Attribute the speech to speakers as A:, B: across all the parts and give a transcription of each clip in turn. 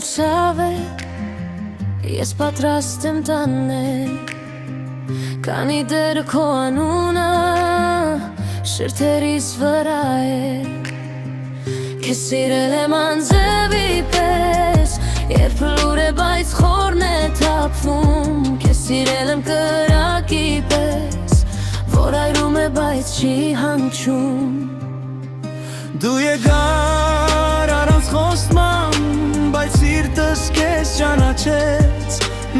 A: շավ է, ես պատրաստ եմ տանել, քանի դեռ քո անունը շրթերիս վրա է։ Քեզ սիրել եմ անձևի պես, երբ լուր է բայց խորն է թափվում, քեզ սիրել եմ կրակի պես, որ այրում է բայց չի հանգչում։
B: Դու եկար առանց խոստման, բայց սիրտս քեզ ճանաչեց,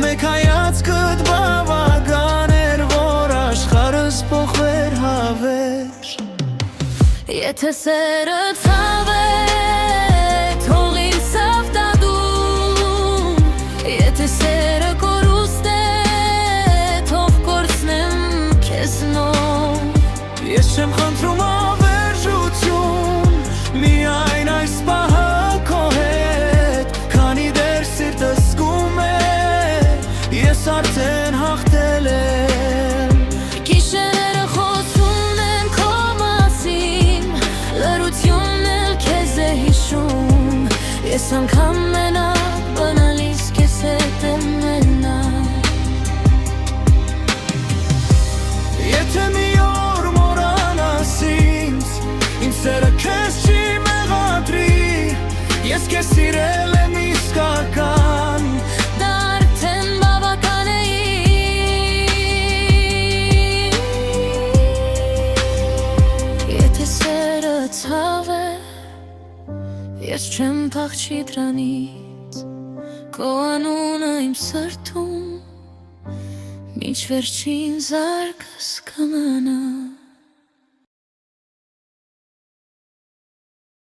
B: մեկ հայացքդ բավական էր, որ աշխարհս փոխվեր հավերժ։
A: Եթե սերը ցավ է, թող ինձ ցավ տա դու, եթե սերը կորուստ է, թող կորցնեմ քեզ նոր։
B: Ես չեմ խնդրում հավերժություն, միայն այս պահը քո հետ, քանի դեռ սիրտս զգում է, ես արդեն հաղթել եմ։
A: Գիշերները խոսում են քո մասին, լռությունն էլ քեզ է հիշում, ես անգամ մենակ բանալիս քեզ հետ եմ մենակ։
B: Եթե մի օր մոռանաս ինձ, իմ սերը քեզ չի մեղադրի, ես քեզ սիրել եմ իսկական,
A: Դա արդեն բավական է ինձ։ Եթե սերը ցավ է, ես չեմ փախչի դրանից, քո անունը իմ սրտում մինչ վերջին զարկս կմնա։